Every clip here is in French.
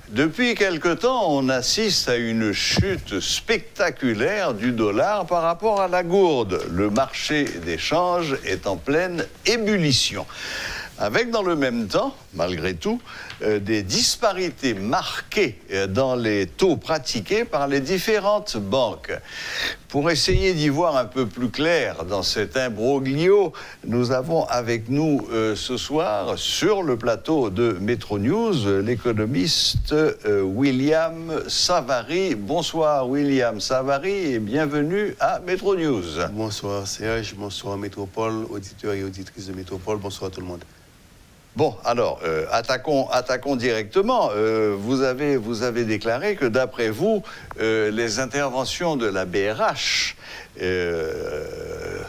Depuis quelque temps, on assiste à une chute spectaculaire du dollar par rapport à la gourde. Le marché des changes est en pleine ébullition. Avec dans le même temps, malgré tout, des disparités marquées dans les taux pratiqués par les différentes banques. Pour essayer d'y voir un peu plus clair dans cet imbroglio, nous avons avec nous ce soir, sur le plateau de Metro News, l'économiste William Savary. Bonsoir William Savary et bienvenue à Metro News. Bonsoir Serge, bonsoir Métropole, auditeurs et auditrices de Métropole, bonsoir à tout le monde. Bon, alors, attaquons directement. Vous avez déclaré que, d'après vous, les interventions de la BRH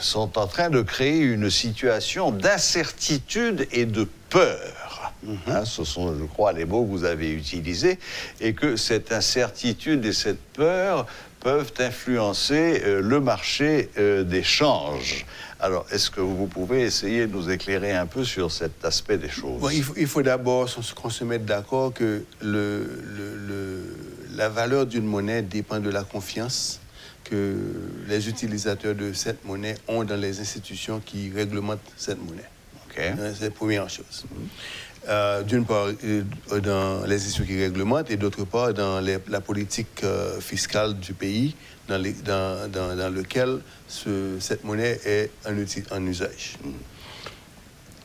sont en train de créer une situation d'incertitude et de peur. Hein, ce sont, je crois, les mots que vous avez utilisés, et que cette incertitude et cette peur peuvent influencer le marché des changes. Alors, est-ce que vous pouvez essayer de nous éclairer un peu sur cet aspect des choses? Bon, il faut d'abord qu'on se mette d'accord que la valeur d'une monnaie dépend de la confiance que les utilisateurs de cette monnaie ont dans les institutions qui réglementent cette monnaie. Okay. C'est la première chose. D'une part, dans les institutions qui réglementent, et d'autre part, dans la politique fiscale du pays, dans lequel cette monnaie est en usage.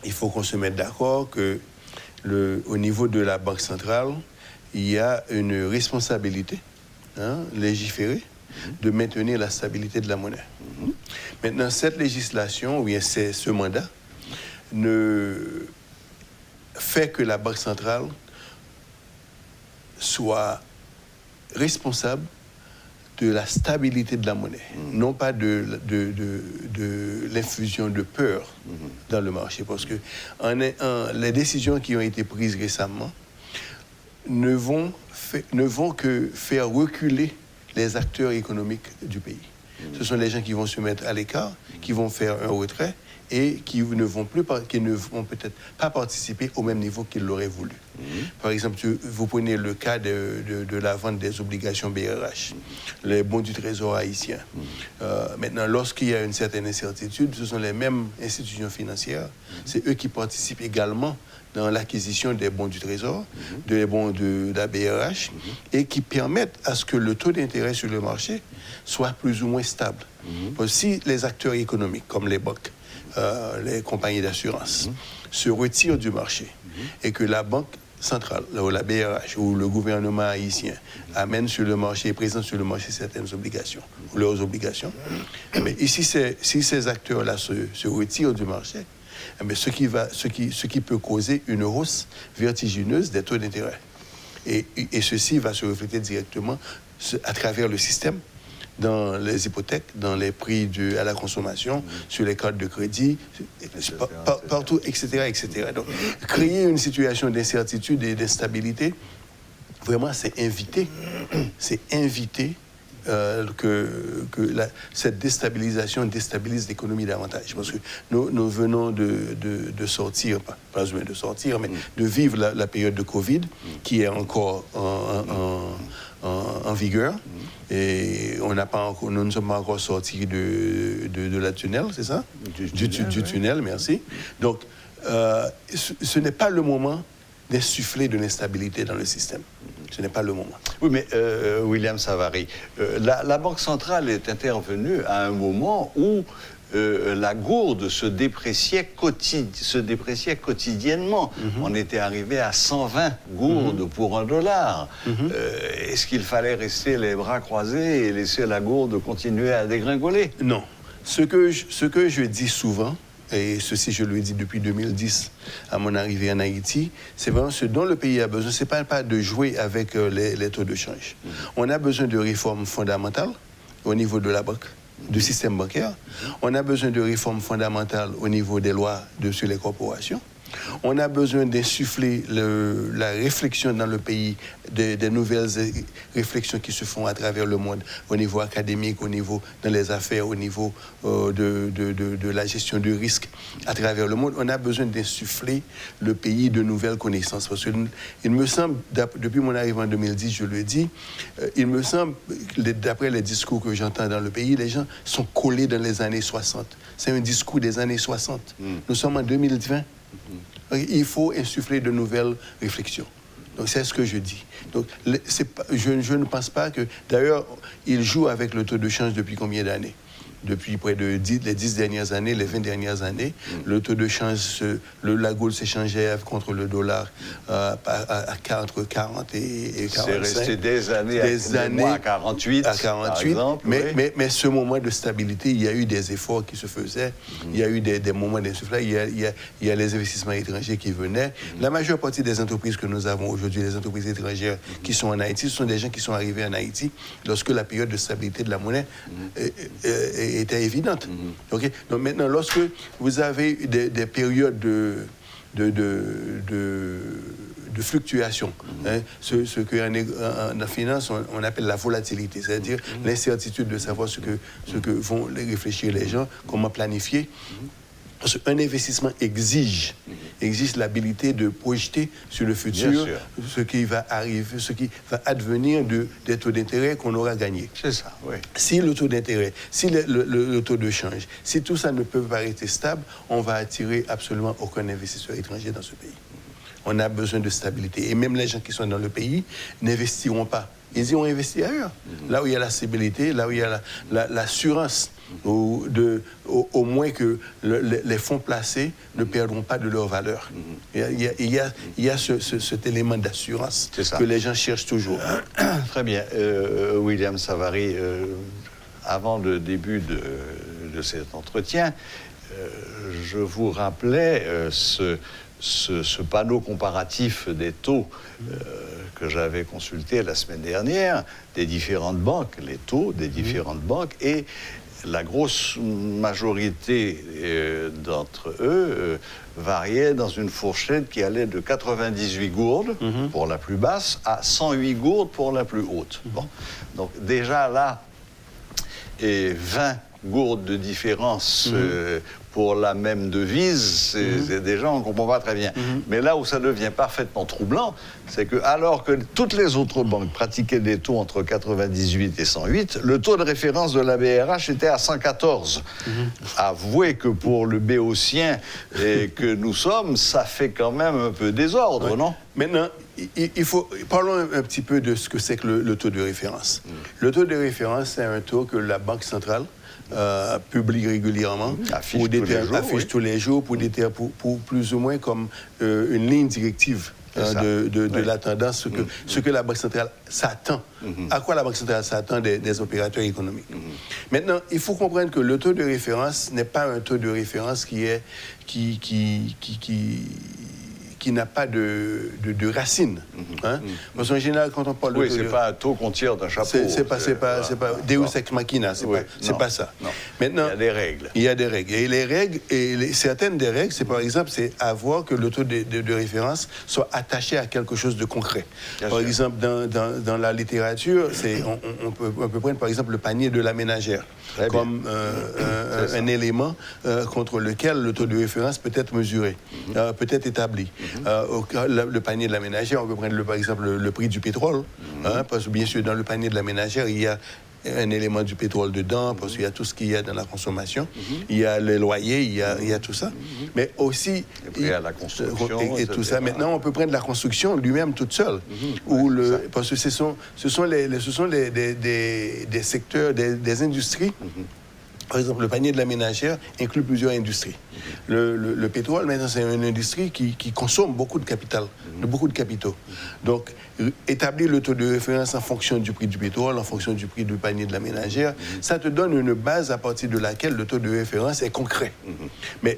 Il faut qu'on se mette d'accord que au niveau de la Banque centrale, il y a une responsabilité légiférée de maintenir la stabilité de la monnaie. Maintenant, cette législation, ou bien ce mandat, ne fait que la Banque centrale soit responsable de la stabilité de la monnaie, non pas de l'infusion de peur dans le marché. Parce que les décisions qui ont été prises récemment ne vont que faire reculer les acteurs économiques du pays. Ce sont les gens qui vont se mettre à l'écart, qui vont faire un retrait et qui ne vont peut-être pas participer au même niveau qu'ils l'auraient voulu. Par exemple, vous prenez le cas de la vente des obligations BRH, les bons du Trésor haïtien. Maintenant, lorsqu'il y a une certaine incertitude, ce sont les mêmes institutions financières, c'est eux qui participent également dans l'acquisition des bons du Trésor, des bons de la BRH, et qui permettent à ce que le taux d'intérêt sur le marché soit plus ou moins stable. Parce que si les acteurs économiques, comme les banques, les compagnies d'assurance, se retirent du marché et que la Banque centrale, ou la BRH, ou le gouvernement haïtien amène sur le marché, présente sur le marché certaines obligations, ou leurs obligations, mais ici, si ces acteurs-là se retirent du marché, mais ce qui peut causer une hausse vertigineuse des taux d'intérêt. Et ceci va se refléter directement à travers le système, dans les hypothèques, dans les prix à la consommation, sur les cartes de crédit, partout, etc., etc. Donc, créer une situation d'incertitude et d'instabilité, vraiment, c'est inviter cette déstabilisation déstabilise l'économie davantage. Parce que nous venons de sortir, pas besoin de sortir, mais de vivre la période de Covid, qui est encore en vigueur. Et nous ne sommes pas encore sortis de la tunnel, c'est ça? Du tunnel, merci. Donc, ce n'est pas le moment d'insuffler de l'instabilité dans le système. Ce n'est pas le moment. Oui, mais William Savary, la Banque centrale est intervenue à un moment où la gourde se dépréciait quotidiennement. On était arrivé à 120 gourdes pour $1. Est-ce qu'il fallait rester les bras croisés et laisser la gourde continuer à dégringoler? Non. Ce que je dis souvent, et ceci je le dis depuis 2010 à mon arrivée en Haïti, c'est vraiment ce dont le pays a besoin. Ce n'est pas de jouer avec les taux de change. On a besoin de réformes fondamentales au niveau de la banque, du système bancaire. On a besoin de réformes fondamentales au niveau des lois sur les corporations. On a besoin d'insuffler la réflexion dans le pays, des nouvelles réflexions qui se font à travers le monde, au niveau académique, au niveau dans les affaires, au niveau de la gestion du risque à travers le monde. On a besoin d'insuffler le pays de nouvelles connaissances. Parce que il me semble, depuis mon arrivée en 2010, je le dis, il me semble, d'après les discours que j'entends dans le pays, les gens sont collés dans les années 60. C'est un discours des années 60. Nous sommes en 2020. Il faut insuffler de nouvelles réflexions. Donc, c'est ce que je dis. Donc, je ne pense pas que... D'ailleurs, il joue avec le taux de change depuis combien d'années ? Depuis près de les 10 dernières années, les 20 dernières années, le taux de change, la gourde s'échangeait contre le dollar entre 40 et 45. C'est resté des années à 48, à 48 par exemple. Mais ce moment de stabilité, il y a eu des efforts qui se faisaient, il y a eu des moments d'insufflage, il y a les investissements étrangers qui venaient. La majeure partie des entreprises que nous avons aujourd'hui, les entreprises étrangères qui sont en Haïti, ce sont des gens qui sont arrivés en Haïti lorsque la période de stabilité de la monnaie était évidente. Okay? Donc maintenant, lorsque vous avez des périodes de fluctuation, ce qu'en la finance on appelle la volatilité, c'est-à-dire l'incertitude de savoir ce que vont réfléchir les gens, comment planifier. Parce qu'un investissement exige l'habilité de projeter sur le futur ce qui va arriver, ce qui va advenir des taux d'intérêt qu'on aura gagnés. C'est ça, oui. Si le taux d'intérêt, si le taux de change, si tout ça ne peut pas rester stable, on va attirer absolument aucun investisseur étranger dans ce pays. On a besoin de stabilité. Et même les gens qui sont dans le pays n'investiront pas. Ils iront investir ailleurs. Là où il y a la stabilité, là où il y a l'assurance, au moins que les fonds placés ne perdront pas de leur valeur. Il y a cet élément d'assurance que les gens cherchent toujours. Très bien. William Savary, avant le début de cet entretien, je vous rappelais ce panneau comparatif des taux que j'avais consulté la semaine dernière, des différentes banques, les taux des différentes banques, et la grosse majorité d'entre eux variait dans une fourchette qui allait de 98 gourdes pour la plus basse à 108 gourdes pour la plus haute. Bon. Donc déjà là, et 20 gourdes de différence pour la même devise, c'est déjà, on ne comprend pas très bien. Mais là où ça devient parfaitement troublant, c'est que alors que toutes les autres banques pratiquaient des taux entre 98 et 108, le taux de référence de la BRH était à 114. Avouez que pour le béotien que nous sommes, ça fait quand même un peu désordre, non ? Maintenant, parlons un petit peu de ce que c'est que le taux de référence. Le taux de référence, c'est un taux que la Banque centrale publie régulièrement, affiche tous les jours pour plus ou moins comme une ligne directive de la tendance, ce que la Banque centrale s'attend. À quoi la Banque centrale s'attend des opérateurs économiques. Maintenant, il faut comprendre que le taux de référence n'est pas un taux de référence qui n'a pas de racines. Parce qu'en général, quand on parle de... Oui, c'est pas un taux qu'on tire d'un chapeau. C'est pas Deus ex machina, c'est pas ça. Non. Maintenant, il y a des règles. Il y a des règles. Et les règles, certaines des règles, c'est par exemple, c'est avoir que le taux de référence soit attaché à quelque chose de concret. Par exemple, dans la littérature, on peut prendre par exemple le panier de la ménagère comme un élément contre lequel le taux de référence peut être mesuré, peut être établi. Le panier de la ménagère, on peut prendre par exemple le prix du pétrole, parce que bien sûr dans le panier de la ménagère, il y a un élément du pétrole dedans, parce qu'il y a tout ce qu'il y a dans la consommation, il y a les loyers, il y a tout ça, mais aussi il y a la construction et tout ça. Maintenant, on peut prendre la construction lui-même toute seule, parce que ce sont des secteurs, des industries. Par exemple, le panier de la ménagère inclut plusieurs industries. Le pétrole, maintenant, c'est une industrie qui consomme beaucoup de capital, beaucoup de capitaux. Donc, établir le taux de référence en fonction du prix du pétrole, en fonction du prix du panier de la ménagère, ça te donne une base à partir de laquelle le taux de référence est concret. Mais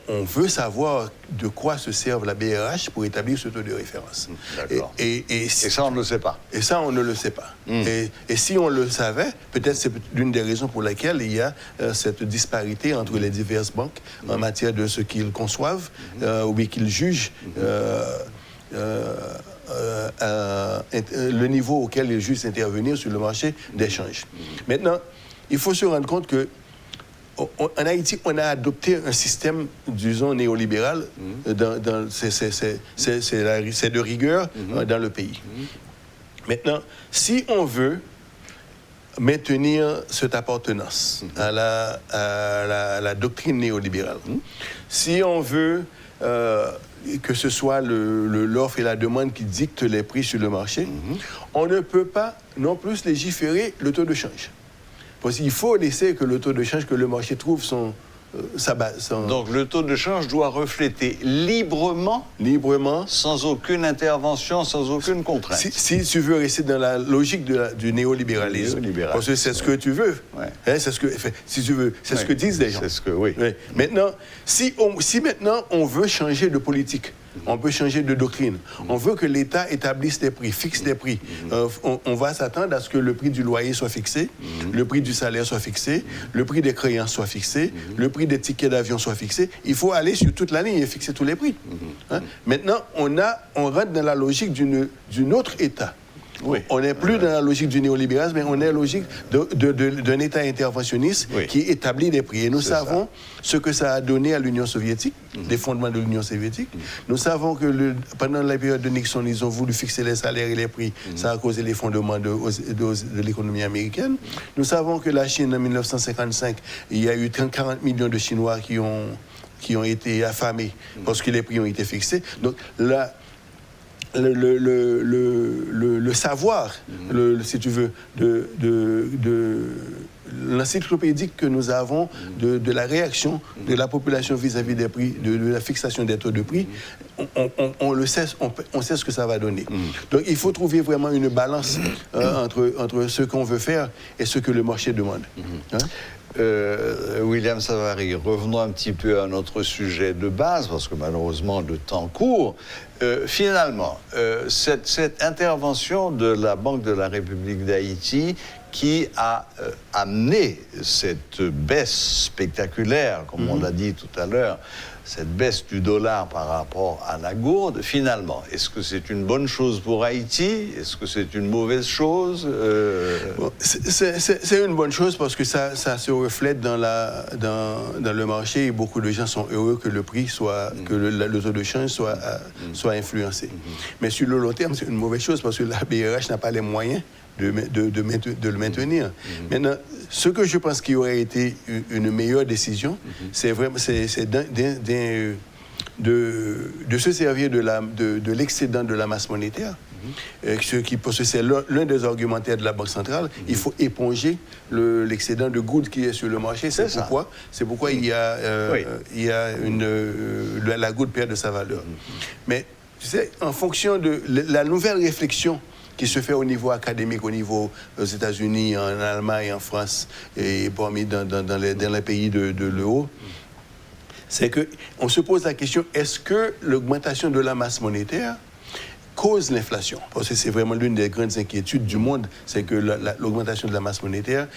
on veut savoir de quoi se serve la BRH pour établir ce taux de référence. D'accord. Et ça, on ne le sait pas. Et ça, on ne le sait pas. Et si on le savait, peut-être c'est l'une des raisons pour lesquelles il y a cette disparité entre les diverses banques en matière de ce qu'ils conçoivent ou bien qu'ils jugent le niveau auquel ils jugent intervenir sur le marché d'échange. Maintenant, il faut se rendre compte que en Haïti, on a adopté un système, disons, néolibéral. C'est de rigueur dans le pays. Maintenant, si on veut maintenir cette appartenance à la doctrine néolibérale, si on veut que ce soit l'offre et la demande qui dictent les prix sur le marché, on ne peut pas non plus légiférer le taux de change. Parce qu'il faut laisser que le taux de change, que le marché trouve sa base. Donc le taux de change doit refléter librement, sans aucune intervention, sans aucune contrainte. Si tu veux rester dans la logique du néolibéralisme, parce que c'est ce que tu veux. Hein, c'est ce que, si tu veux, c'est ce que disent les gens. C'est ce que, oui. Maintenant, si maintenant on veut changer de politique, on peut changer de doctrine. On veut que l'État établisse des prix, fixe des prix. On va s'attendre à ce que le prix du loyer soit fixé, le prix du salaire soit fixé, le prix des créances soit fixé, le prix des tickets d'avion soit fixé. Il faut aller sur toute la ligne et fixer tous les prix. Hein? Maintenant, on rentre dans la logique d'un autre État. Oui. On n'est plus dans la logique du néolibéralisme, mais on est dans la logique d'un État interventionniste qui établit des prix. Et nous savons ce que ça a donné à l'Union soviétique, les fondements de l'Union soviétique. Nous savons que pendant la période de Nixon, ils ont voulu fixer les salaires et les prix. Ça a causé les fondements de l'économie américaine. Nous savons que la Chine, en 1955, il y a eu 40 millions de Chinois qui ont été affamés parce que les prix ont été fixés. Donc là, le savoir, si tu veux, de l'encyclopédique que nous avons de la réaction de la population vis-à-vis des prix, de la fixation des taux de prix, on le sait, on sait ce que ça va donner. Donc il faut trouver vraiment une balance entre ce qu'on veut faire et ce que le marché demande. Hein? William Savary, revenons un petit peu à notre sujet de base, parce que malheureusement le temps court. Finalement, cette intervention de la Banque de la République d'Haïti qui a amené cette baisse spectaculaire, comme on l'a dit tout à l'heure, cette baisse du dollar par rapport à la gourde, finalement, est-ce que c'est une bonne chose pour Haïti? Est-ce que c'est une mauvaise chose? Bon, c'est une bonne chose parce que ça se reflète dans le marché et beaucoup de gens sont heureux que le prix soit, que le taux de change soit influencé. Mais sur le long terme, c'est une mauvaise chose parce que la BRH n'a pas les moyens de le maintenir. Maintenant, ce que je pense qui aurait été une meilleure décision, c'est vraiment de se servir de l'excédent de la masse monétaire. Parce que c'est l'un des argumentaires de la Banque centrale. Il faut éponger l'excédent de gouttes qui est sur le marché. C'est pourquoi il y a la goutte perd de sa valeur. Mais tu sais, en fonction de la nouvelle réflexion qui se fait au niveau académique, au niveau aux États-Unis, en Allemagne, en France et parmi dans les pays de l'euro, c'est qu'on se pose la question, est-ce que l'augmentation de la masse monétaire cause l'inflation? Parce que c'est vraiment l'une des grandes inquiétudes du monde, c'est que l'augmentation de la masse monétaire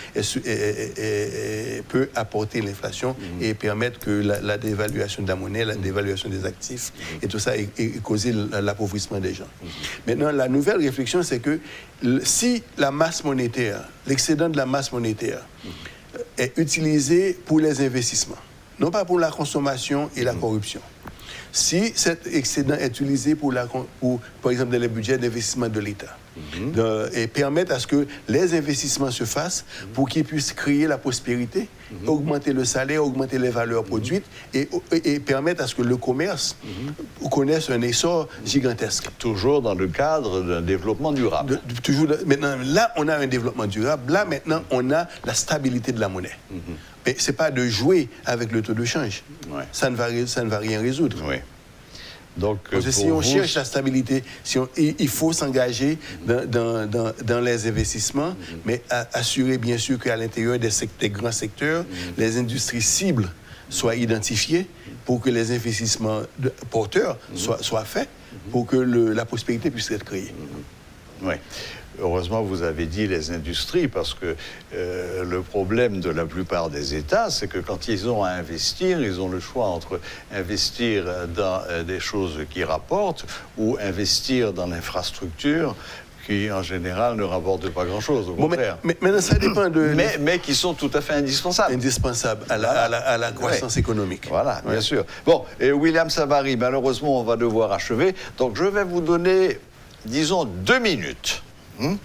peut apporter l'inflation et permettre que la dévaluation de la monnaie, la dévaluation des actifs et tout ça et causer l'appauvrissement des gens. Maintenant, la nouvelle réflexion, c'est que si la masse monétaire, l'excédent de la masse monétaire est utilisé pour les investissements, non pas pour la consommation et la corruption. Si cet excédent est utilisé pour par exemple, dans les budgets d'investissement de l'État, et permettre à ce que les investissements se fassent pour qu'ils puissent créer la prospérité, augmenter le salaire, augmenter les valeurs produites et permettre à ce que le commerce connaisse un essor gigantesque. Toujours dans le cadre d'un développement durable. Maintenant, là, on a un développement durable. Là, maintenant, on a la stabilité de la monnaie. Mais ce n'est pas de jouer avec le taux de change. Ça ne va rien résoudre. Donc, parce que si on cherche la stabilité, il faut s'engager dans les investissements, mais assurer bien sûr qu'à l'intérieur des grands secteurs, les industries cibles soient identifiés pour que les investissements porteurs soient faits, pour que la prospérité puisse être créée. Oui. Heureusement, vous avez dit les industries, parce que le problème de la plupart des États, c'est que quand ils ont à investir, ils ont le choix entre investir dans des choses qui rapportent ou investir dans l'infrastructure qui, en général, ne rapportent pas grand-chose, au contraire. Mais ça dépend de... Mais qui sont tout à fait indispensables. Indispensables à la croissance économique. Voilà, bien sûr. Bon, et William Savary, malheureusement, on va devoir achever. Donc, je vais vous donner, disons, 2 minutes.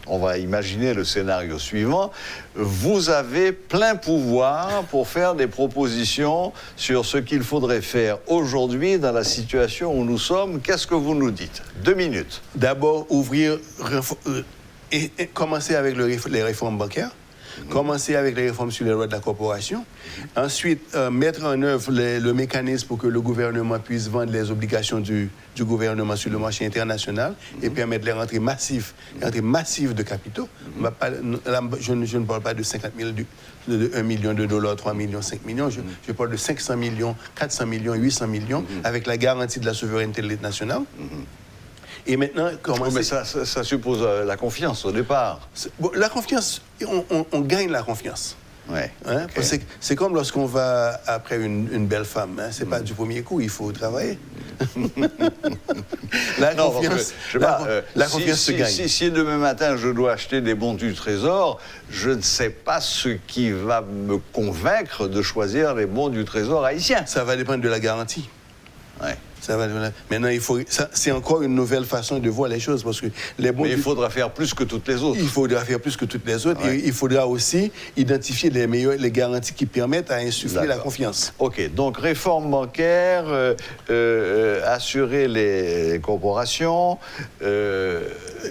On va imaginer le scénario suivant. Vous avez plein pouvoir pour faire des propositions sur ce qu'il faudrait faire aujourd'hui dans la situation où nous sommes. Qu'est-ce que vous nous dites? 2 minutes. D'abord, commencer avec les réformes bancaires. Commencer avec les réformes sur les lois de la corporation. Ensuite, mettre en œuvre le mécanisme pour que le gouvernement puisse vendre les obligations du gouvernement sur le marché international et permettre les rentrées massives de capitaux. Je ne parle pas de 50 000, de 1 million de dollars, 3 millions, 5 millions. Je parle de 500 millions, 400 millions, 800 millions avec la garantie de la souveraineté de l'État national. Et maintenant, mais ça suppose la confiance au départ. La confiance, on gagne la confiance. Ouais, okay. C'est comme lorsqu'on va après une belle femme. C'est pas du premier coup, il faut travailler. La confiance se gagne. Si demain matin je dois acheter des bons du Trésor, je ne sais pas ce qui va me convaincre de choisir les bons du Trésor haïtiens. Ça va dépendre de la garantie. Ouais. Maintenant, c'est encore une nouvelle façon de voir les choses parce que mais il faudra faire plus que toutes les autres. Il faudra faire plus que toutes les autres. Ouais. Et il faudra aussi identifier les garanties qui permettent à insuffler la confiance. OK. Donc, réforme bancaire, assurer les corporations,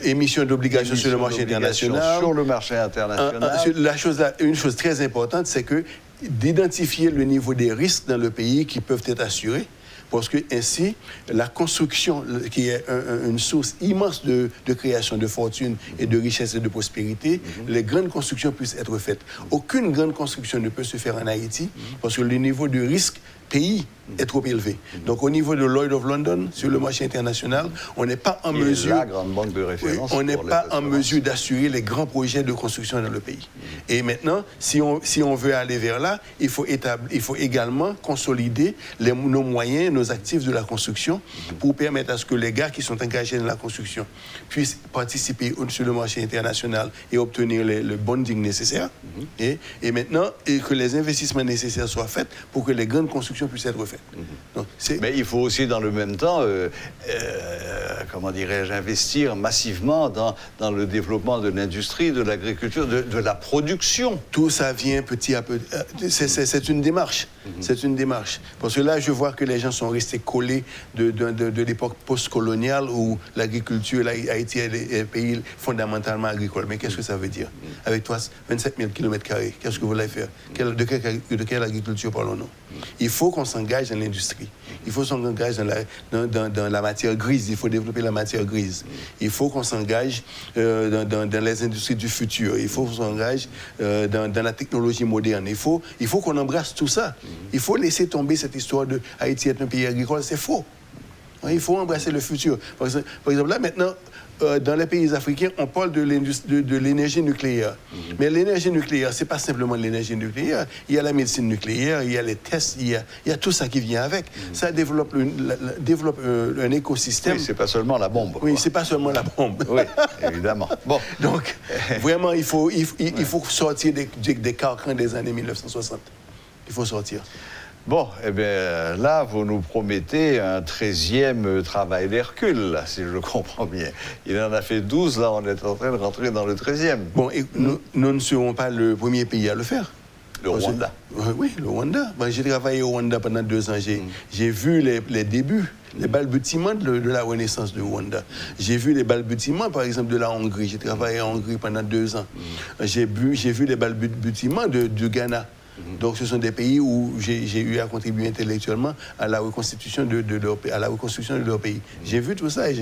émission d'obligations sur le marché international. Sur le marché international. Une chose très importante, c'est que d'identifier le niveau des risques dans le pays qui peuvent être assurés. Parce que ainsi, la construction, qui est une source immense de création de fortune et de richesse et de prospérité, les grandes constructions puissent être faites. Aucune grande construction ne peut se faire en Haïti parce que le niveau de risque pays est trop élevé. Donc au niveau de Lloyd of London, sur le marché international, on n'est pas en mesure... la grande banque de référence. On n'est pas en mesure d'assurer les grands projets de construction dans le pays. Et maintenant, si on veut aller vers là, il faut également consolider nos moyens, nos actifs de la construction pour permettre à ce que les gars qui sont engagés dans la construction puissent participer sur le marché international et obtenir le bonding nécessaire. Et maintenant, que les investissements nécessaires soient faits pour que les grandes constructions puissent être faites. Donc, mais il faut aussi, dans le même temps, comment dirais-je, investir massivement dans le développement de l'industrie, de l'agriculture, de la production. Tout ça vient petit à petit. C'est une démarche. C'est une démarche. Parce que là, je vois que les gens sont restés collés de l'époque post-coloniale où l'agriculture, Haïti est un pays fondamentalement agricole. Mais qu'est-ce que ça veut dire? Avec 27 000 km², qu'est-ce que vous voulez faire? De quelle agriculture parlons-nous? Il faut qu'on s'engage dans l'industrie. Il faut qu'on s'engage dans la matière grise. Il faut développer la matière grise. Il faut qu'on s'engage dans les industries du futur. Il faut qu'on s'engage dans la technologie moderne. Il faut qu'on embrasse tout ça. Il faut laisser tomber cette histoire de Haïti est un pays agricole. C'est faux. Il faut embrasser le futur. Par exemple, là, maintenant, dans les pays africains, on parle de l'énergie nucléaire. Mais l'énergie nucléaire, ce n'est pas simplement l'énergie nucléaire. Il y a la médecine nucléaire, il y a les tests, il y a tout ça qui vient avec. Ça développe un écosystème. Oui, ce n'est pas seulement la bombe. Oui, ce n'est pas seulement la bombe. Oui, évidemment. Bon. Donc, vraiment, il faut sortir des carcans des années 1960. Il faut sortir. Bon, eh bien, là, vous nous promettez un 13e travail d'Hercule, si je comprends bien. Il en a fait 12, là, on est en train de rentrer dans le 13e. Bon, et nous ne serons pas le premier pays à le faire. Le Rwanda. Oui, le Rwanda. J'ai travaillé au Rwanda pendant 2 ans. J'ai vu les débuts, les balbutiements de la renaissance du Rwanda. J'ai vu les balbutiements, par exemple, de la Hongrie. J'ai travaillé en Hongrie pendant 2 ans. J'ai vu les balbutiements du Ghana. Donc, ce sont des pays où j'ai eu à contribuer intellectuellement à la reconstitution de leur pays. J'ai vu tout ça et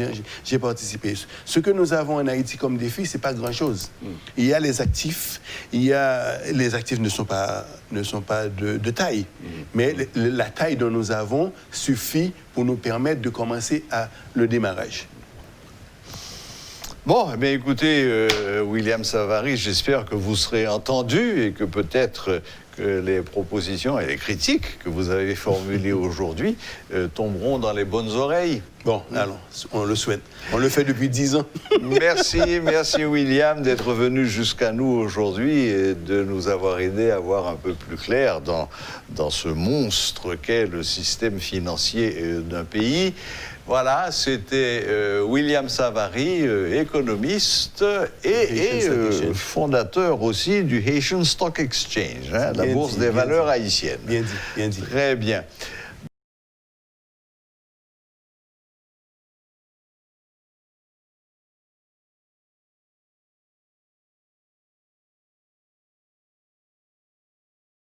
j'ai participé. Ce que nous avons en Haïti comme défi, c'est pas grand-chose. Il y a les actifs, les actifs ne sont pas de taille, mais la taille dont nous avons suffit pour nous permettre de commencer à le démarrage. Bon, mais écoutez, William Savary, j'espère que vous serez entendu et que peut-être que les propositions et les critiques que vous avez formulées aujourd'hui tomberont dans les bonnes oreilles. Bon, allons, on le souhaite. On le fait depuis 10 ans. Merci William d'être venu jusqu'à nous aujourd'hui et de nous avoir aidé à voir un peu plus clair dans ce monstre qu'est le système financier d'un pays. Voilà, c'était William Savary, économiste et fondateur aussi du Haitian Stock Exchange, la bourse des valeurs haïtiennes. Bien dit, bien dit. Très bien.